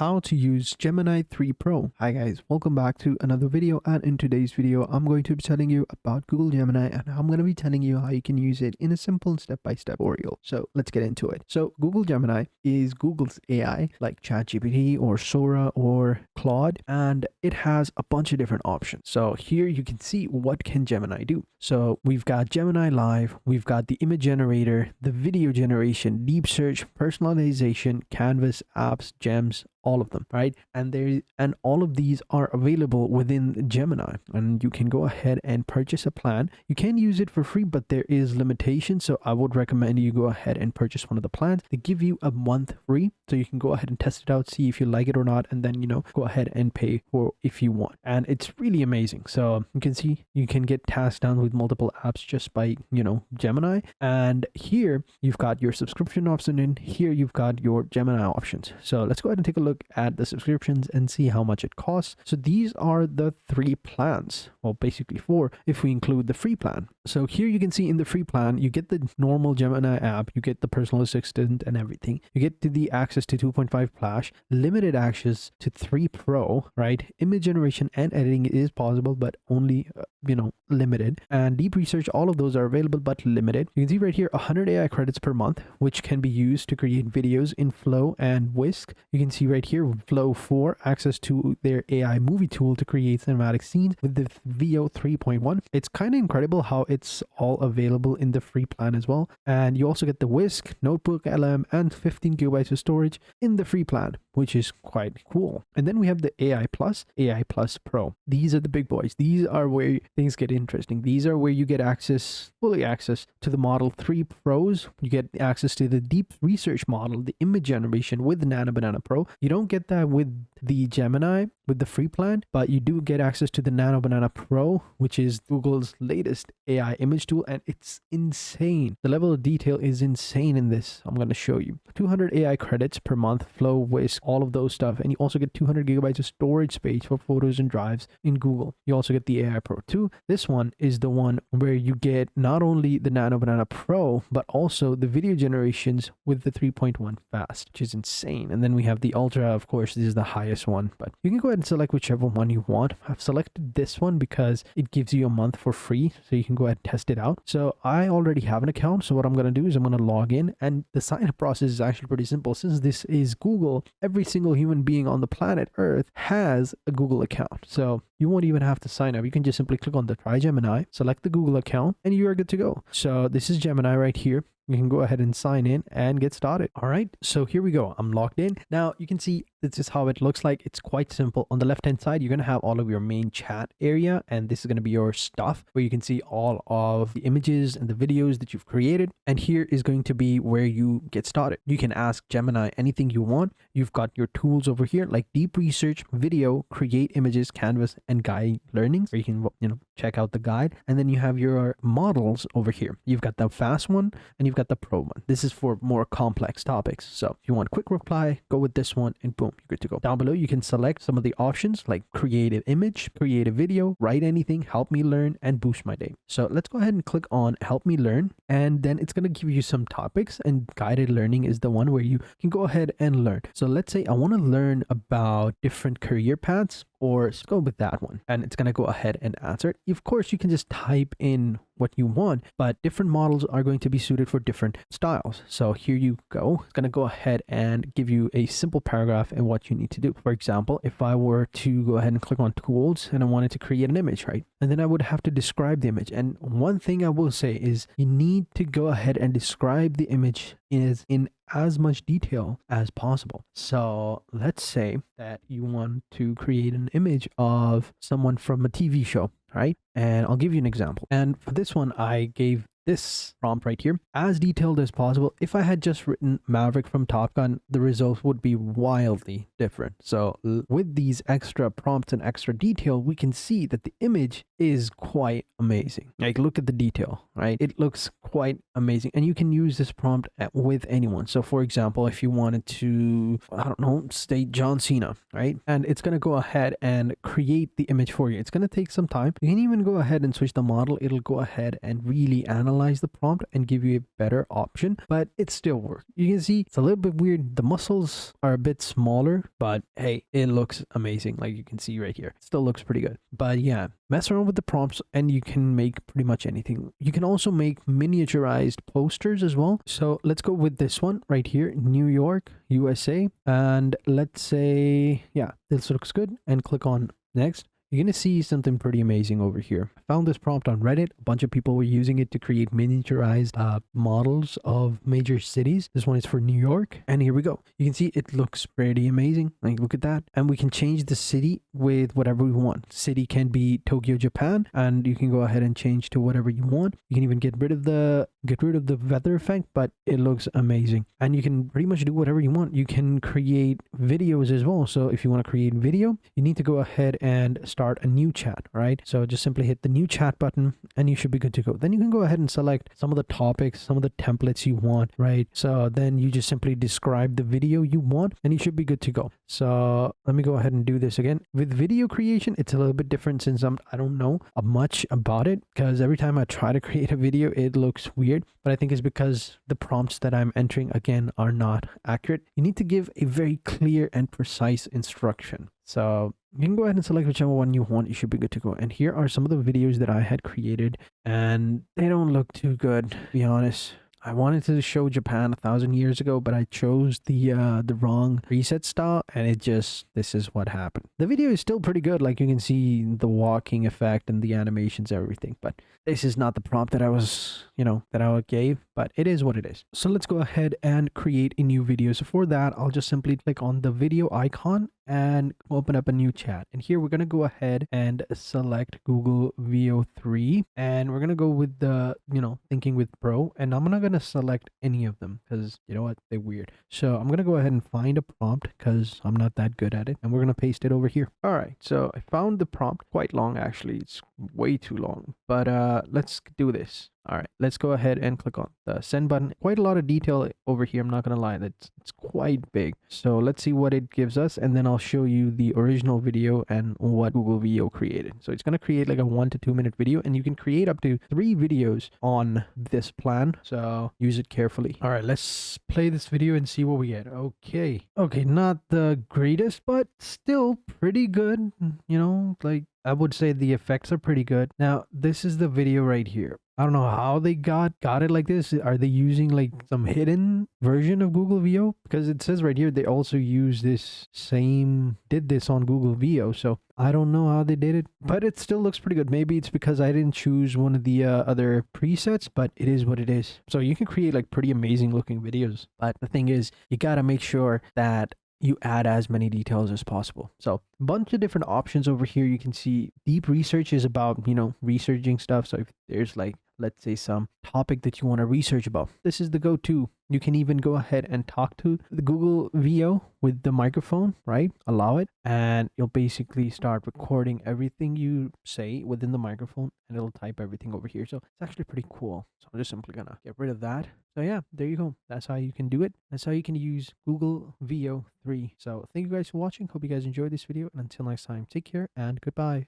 how to use Gemini 3 Pro. Hi guys, welcome back to another video, and in today's video I'm going to be telling you about Google Gemini, and I'm going to be telling you how you can use it in a simple step-by-step tutorial. So let's get into it. So Google Gemini is Google's AI like ChatGPT or Sora or Claude, and it has a bunch of different options. So here you can see what can Gemini do. So we've got Gemini Live, we've got the image generator, the video generation, deep search, personalization, canvas, apps, gems, all of them, right? And all of these are available within Gemini, and you can go ahead and purchase a plan. You can use it for free, but there is limitations, so I would recommend you go ahead and purchase one of the plans. They give you a month free, so you can go ahead and test it out, see if you like it or not, and then go ahead and pay for if you want. And it's really amazing. So you can see you can get tasks done with multiple apps just by Gemini. And here you've got your subscription option, and here you've got your Gemini options. So let's go ahead and take a look at the subscriptions and see how much it costs. So these are the 3 plans, well basically 4 if we include the free plan. So here you can see in the free plan you get the normal Gemini app, you get the personal assistant and everything, you get to the access to 2.5 Flash, limited access to 3 Pro, right? Image generation and editing is possible, but only limited, and deep research, all of those are available but limited. You can see right here 100 AI credits per month, which can be used to create videos in Flow and Whisk. You can see right here Flow 4, access to their AI movie tool to create cinematic scenes with the VO 3.1. It's kind of incredible how it's all available in the free plan as well. And you also get the Whisk, Notebook LM, and 15 gigabytes of storage in the free plan, which is quite cool. And then we have the AI Plus Pro. These are the big boys. These are where things get interesting. These are where you get fully access to the Model 3 Pros. You get access to the deep research model, the image generation with the Nano Banana Pro. You don't get that with the Gemini with the free plan, but you do get access to the Nano Banana Pro, which is Google's latest AI image tool, and it's insane. The level of detail is insane in this. I'm going to show you 200 AI credits per month, Flow, Whisk, all of those stuff, and you also get 200 gigabytes of storage space for photos and drives in Google. You also get the AI Pro 2. This one is the one where you get not only the Nano Banana Pro, but also the video generations with the 3.1 fast, which is insane. And then we have the Ultra, of course. This is the highest one, but you can go ahead and select whichever one you want. I've selected this one because it gives you a month for free, so you can go ahead and test it out. So I already have an account, so what I'm going to do is I'm going to log in, and the sign up process is actually pretty simple. Since this is Google, every single human being on the planet Earth has a Google account, so you won't even have to sign up. You can just simply click on the Try Gemini, select the Google account, and you are good to go. So this is Gemini right here. You can go ahead and sign in and get started. All right, so here we go. I'm logged in. Now you can see this is how it looks like. It's quite simple. On the left hand side, you're going to have all of your main chat area, and this is going to be your stuff where you can see all of the images and the videos that you've created. And here is going to be where you get started. You can ask Gemini anything you want. You've got your tools over here like deep research, video, create images, canvas, and guide learnings, where you can check out the guide. And then you have your models over here. You've got the fast one and you've got the pro one. This is for more complex topics. So if you want quick reply, go with this one, and boom, you're good to go. Down below, you can select some of the options like creative image, creative video, write anything, help me learn, and boost my day. So let's go ahead and click on help me learn, and then it's going to give you some topics, and guided learning is the one where you can go ahead and learn. So let's say I want to learn about different career paths, or let's go with that one, and it's going to go ahead and answer it. Of course, you can just type in what you want, but different models are going to be suited for different styles. So here you go. It's going to go ahead and give you a simple paragraph and what you need to do. For example, if I were to go ahead and click on tools and I wanted to create an image, right? And then I would have to describe the image. And one thing I will say is you need to go ahead and describe the image in as much detail as possible. So let's say that you want to create an image of someone from a TV show, right? And I'll give you an example. And for this one, I gave this prompt right here, as detailed as possible. If I had just written Maverick from Top Gun, the results would be wildly different. So with these extra prompts and extra detail, we can see that the image is quite amazing. Like, look at the detail, right? It looks quite amazing. And you can use this prompt with anyone. So for example, if you wanted to, I don't know, state John Cena, right? And it's going to go ahead and create the image for you. It's going to take some time. You can even go ahead and switch the model. It'll go ahead and really analyze analyze the prompt and give you a better option, but it still works. You can see it's a little bit weird. The muscles are a bit smaller, but hey, it looks amazing. Like you can see right here, it still looks pretty good. But yeah, mess around with the prompts and you can make pretty much anything. You can also make miniaturized posters as well. So let's go with this one right here, New York, USA. And let's say, yeah, this looks good, and click on next. You're going to see something pretty amazing over here. I found this prompt on Reddit. A bunch of people were using it to create miniaturized models of major cities. This one is for New York. And here we go. You can see it looks pretty amazing. Like, look at that. And we can change the city with whatever we want. City can be Tokyo, Japan. And you can go ahead and change to whatever you want. You can even get rid of the weather effect, but it looks amazing. And you can pretty much do whatever you want. You can create videos as well. So if you want to create video, you need to go ahead and start a new chat, right? So just simply hit the new chat button and you should be good to go. Then you can go ahead and select some of the topics, some of the templates you want, right? So then you just simply describe the video you want and you should be good to go. So let me go ahead and do this again. With video creation, it's a little bit different since I don't know much about it, because every time I try to create a video, it looks weird. But I think it's because the prompts that I'm entering again are not accurate. You need to give a very clear and precise instruction. So you can go ahead and select whichever one you want. You should be good to go. And here are some of the videos that I had created, and they don't look too good, to be honest. I wanted to show Japan 1,000 years ago, but I chose the wrong preset style, and this is what happened. The video is still pretty good. Like you can see the walking effect and the animations, everything, but this is not the prompt that I was, that I gave, but it is what it is. So let's go ahead and create a new video. So for that, I'll just simply click on the video icon and open up a new chat. And here we're going to go ahead and select Google VO3, and we're going to go with the, Thinking with Pro, and I'm not going to select any of them because you know what, they're weird. So I'm going to go ahead and find a prompt because I'm not that good at it, and we're going to paste it over here. All right, so I found the prompt, quite long actually. It's way too long, but let's do this. All right, let's go ahead and click on the send button. Quite a lot of detail over here. I'm not going to lie, it's quite big. So let's see what it gives us, and then I'll show you the original video and what Google VO created. So it's going to create like a 1 to 2 minute video, and you can create up to 3 videos on this plan. So use it carefully. All right, let's play this video and see what we get. Okay, not the greatest, but still pretty good. Like I would say the effects are pretty good. Now, this is the video right here. I don't know how they got it like this. Are they using like some hidden version of Google VO? Because it says right here they also use did this on Google VO. So I don't know how they did it, but it still looks pretty good. Maybe it's because I didn't choose one of the other presets, but it is what it is. So you can create like pretty amazing looking videos. But the thing is, you got to make sure that you add as many details as possible. So a bunch of different options over here. You can see deep research is about, researching stuff. So if there's like, let's say some topic that you want to research about, this is the go-to. You can even go ahead and talk to the Google VO with the microphone, right? Allow it, and you'll basically start recording everything you say within the microphone, and it'll type everything over here. So it's actually pretty cool. So I'm just simply gonna get rid of that. So yeah, there you go. That's how you can do it. That's how you can use Google VO 3. So thank you guys for watching. Hope you guys enjoyed this video, and until next time, take care and goodbye.